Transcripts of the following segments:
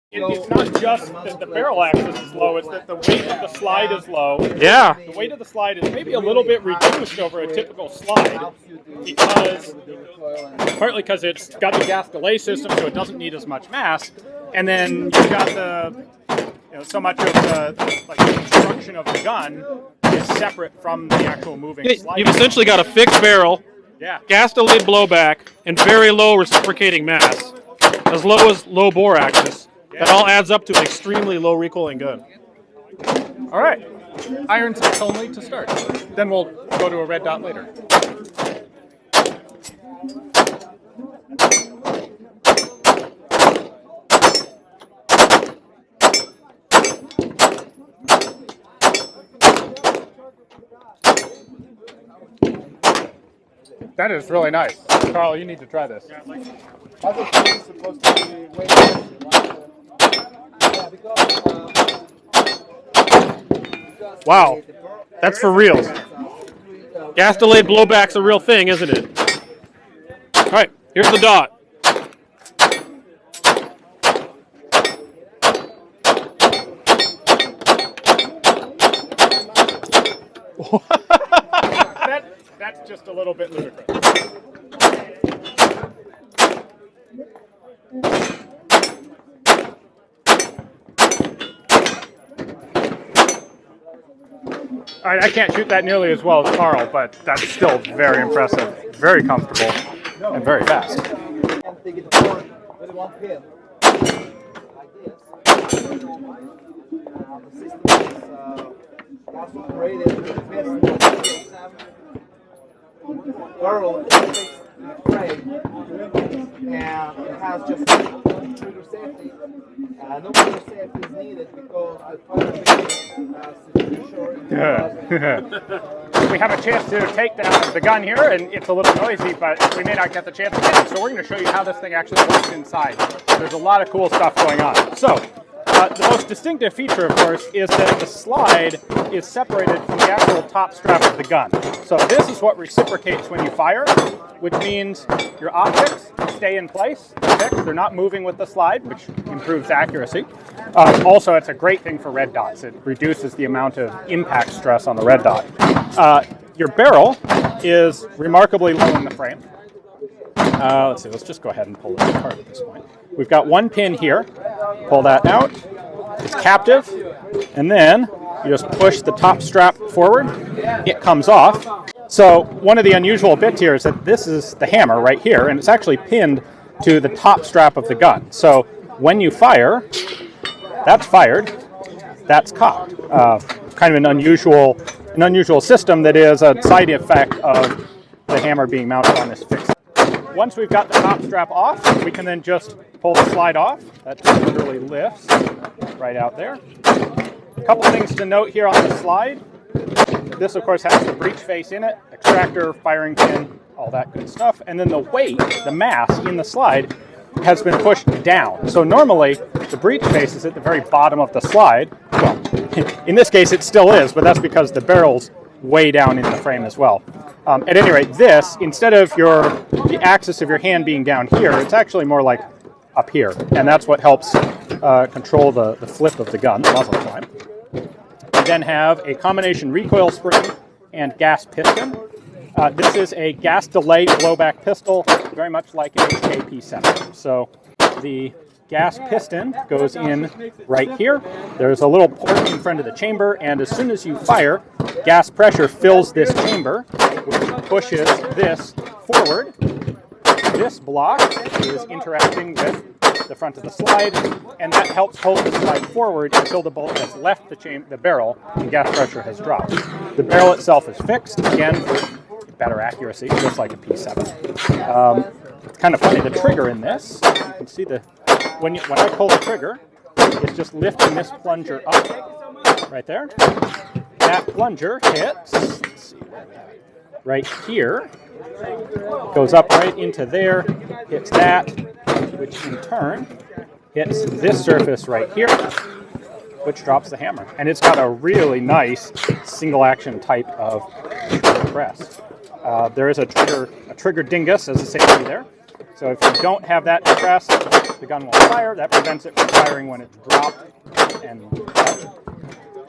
It's not just that the barrel axis is low, it's that the weight of the slide is low. Yeah. The weight of the slide is maybe a little bit reduced over a typical slide because, partly because it's got the gas delay system, so it doesn't need as much mass, and then you've got the, so much of the construction of the gun is separate from the actual moving slide. You've essentially got a fixed barrel, gas delayed blowback, and very low reciprocating mass, as low as low bore axis. That all adds up to an extremely low recoiling gun. All right, iron sights only to start. Then we'll go to a red dot later. That is really nice. Carl, you need to try this. Wow, that's for real. Gas delayed blowback's a real thing, isn't it? All right, here's the dot. That's just a little bit ludicrous. All right, I can't shoot that nearly as well as Carl, but that's still very impressive, very comfortable, and very fast. Barrel frame, and it has just trigger safety. No trigger safety is needed because the fire We have a chance to take the gun here, and it's a little noisy, but we may not get the chance to get it. So we're going to show you how this thing actually works inside. There's a lot of cool stuff going on. So the most distinctive feature, of course, is that the slide is separated from the actual top strap of the gun. So this is what reciprocates when you fire, which means your optics stay in place, fixed. They're not moving with the slide, which improves accuracy. Also, it's a great thing for red dots. It reduces the amount of impact stress on the red dot. Your barrel is remarkably low in the frame. Let's see, let's just go ahead and pull this apart at this point. We've got one pin here. Pull that out. It's captive. And then you just push the top strap forward. It comes off. So one of the unusual bits here is that this is the hammer right here, and it's actually pinned to the top strap of the gun. So when you fire, that's fired, that's cocked. Kind of an unusual system that is a side effect of the hammer being mounted on this fixed. Once we've got the top strap off, we can then just pull the slide off. That just literally lifts right out there. A couple things to note here on the slide. This, of course, has the breech face in it, extractor, firing pin, all that good stuff. And then the weight, the mass in the slide, has been pushed down. So normally, the breech face is at the very bottom of the slide. Well, in this case, it still is, but that's because the barrel's way down in the frame as well. At any rate, this, instead of the axis of your hand being down here, it's actually more like up here. And that's what helps control the flip of the gun, the muzzle climb. We then have a combination recoil spring and gas piston. This is a gas delay blowback pistol, very much like a AP7. So the gas piston goes in right here. There's a little port in front of the chamber, and as soon as you fire, gas pressure fills this chamber, which pushes this forward. This block is interacting with the front of the slide, and that helps hold the slide forward until the bullet has left the barrel and gas pressure has dropped. The barrel itself is fixed, again, for better accuracy, just like a P7. It's kind of funny, the trigger in this, you can see when I pull the trigger, it's just lifting this plunger up, right there. That plunger hits, let's see where we have it, right here, goes up right into there, hits that, which in turn hits this surface right here, which drops the hammer. And it's got a really nice single action type of press. There is a trigger dingus as a safety there. So if you don't have that depressed, the gun won't fire. That prevents it from firing when it's dropped.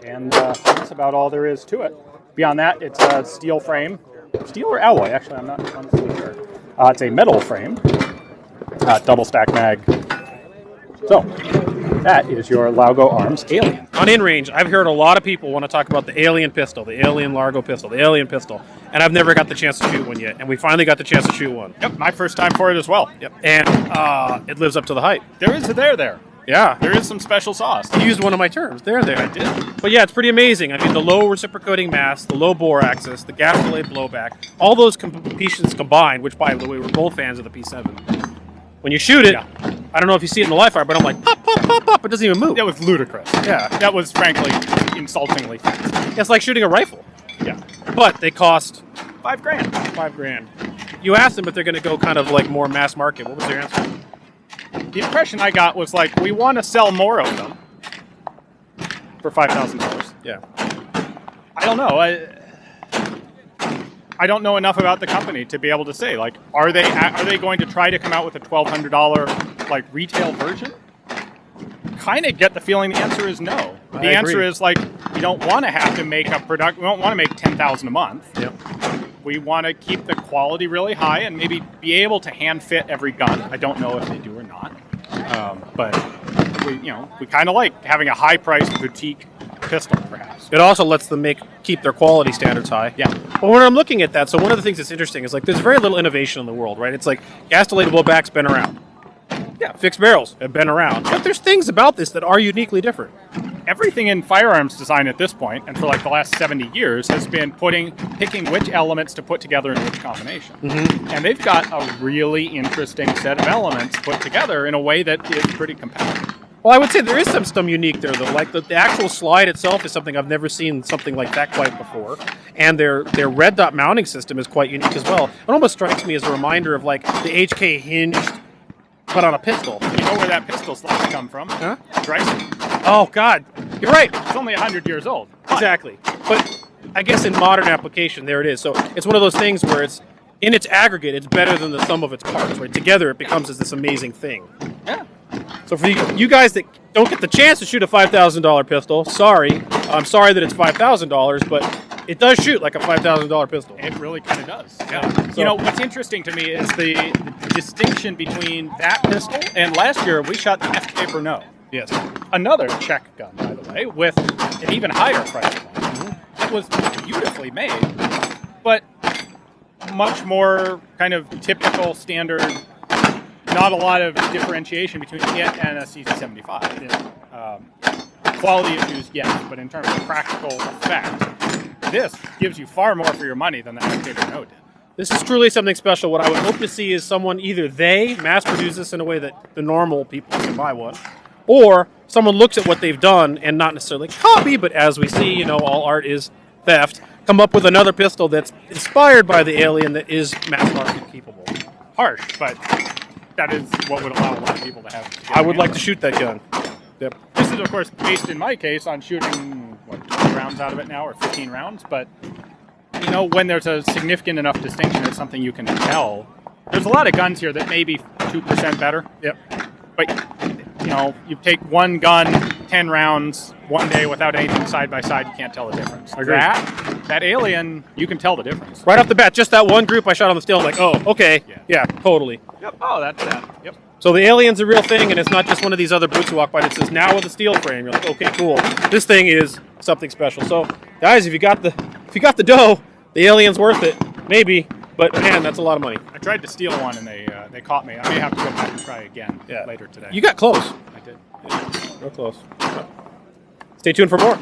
And that's about all there is to it. Beyond that, it's a steel frame. Steel or alloy? Actually, I'm not honestly sure. It's a metal frame. Double stack mag. So, that is your Laugo Arms Alien. On InRange, I've heard a lot of people want to talk about the Alien pistol, the Alien Largo pistol, the Alien pistol, and I've never got the chance to shoot one yet, and we finally got the chance to shoot one. Yep, my first time for it as well. Yep, and it lives up to the hype. There is a there. Yeah. There is some special sauce. You used one of my terms. There. I did. But yeah, it's pretty amazing. I mean, the low reciprocating mass, the low bore axis, the gas delayed blowback, all those pieces combined, which by the way, we're both fans of the P7. When you shoot it, I don't know if you see it in the live fire, but I'm like, pop, pop, pop, pop. It doesn't even move. That was ludicrous. Yeah. That was frankly insultingly fast. It's like shooting a rifle. Yeah. But they cost $5,000. $5,000. You asked them if they're going to go kind of like more mass market. What was their answer? The impression I got was like, we want to sell more of them for $5,000. Yeah. I don't know. I don't know enough about the company to be able to say, like, are they going to try to come out with a $1,200 like retail version? Kind of get the feeling the answer is no. The answer is like, we don't want to have to make a product. We don't want to make 10,000 a month. Yep. We want to keep the quality really high and maybe be able to hand fit every gun. I don't know if they do or not, but we kind of like having a high-priced boutique pistol, perhaps. It also lets them keep their quality standards high. Yeah. But when I'm looking at that, so one of the things that's interesting is like there's very little innovation in the world, right? It's like gas delayed blowback's been around. Yeah, fixed barrels have been around. But there's things about this that are uniquely different. Everything in firearms design at this point, and for like the last 70 years, has been picking which elements to put together in which combination. Mm-hmm. And they've got a really interesting set of elements put together in a way that is pretty compelling. Well, I would say there is some unique there, though. Like the actual slide itself is something I've never seen something like that quite before. And their red dot mounting system is quite unique as well. It almost strikes me as a reminder of like the HK hinged, but on a pistol. You know where that pistol slide come from? Huh? Dryson. Oh, God. You're right. It's only 100 years old. Exactly. But I guess in modern application, there it is. So it's one of those things where it's, in its aggregate, it's better than the sum of its parts, right? Together, it becomes this amazing thing. Yeah. So for you guys that don't get the chance to shoot a $5,000 pistol, sorry. I'm sorry that it's $5,000, but it does shoot like a $5,000 pistol. It really kind of does. Yeah. So, what's interesting to me is the distinction between that pistol and last year we shot the FK Bruneau. Yes. Another Czech gun, by the way, with an even higher price point. Mm-hmm. It was beautifully made, but much more kind of typical, standard, not a lot of differentiation between it and a CC75. Yeah. Quality issues, yes, but in terms of practical effect, this gives you far more for your money than the FK Bruneau did. This is truly something special. What I would hope to see is someone, either they mass produce this in a way that the normal people can buy one, or someone looks at what they've done and not necessarily copy, but as we see, all art is theft, come up with another pistol that's inspired by the Alien that is mass market capable. Harsh, but that is what would allow a lot of people to have. I would like to shoot that gun. Yep. This is, of course, based in my case on shooting, 20 rounds out of it now, or 15 rounds, but when there's a significant enough distinction, it's something you can tell. There's a lot of guns here that may be 2% better. Yep. But, you take one gun, 10 rounds, one day without anything side by side, you can't tell the difference. Agreed. That Alien, you can tell the difference. Right off the bat, just that one group I shot on the steel, I'm like, oh, okay. Yeah, totally. Yep. Oh, that's that. Yep. So the Alien's a real thing, and it's not just one of these other boots you walk by that says now with a steel frame. You're like, okay, cool. This thing is something special. So, guys, if you got the dough, the Alien's worth it. Maybe, but man, that's a lot of money. I tried to steal one, and they caught me. I may have to go back and try again later today. You got close. I did. Yeah, real close. Stay tuned for more.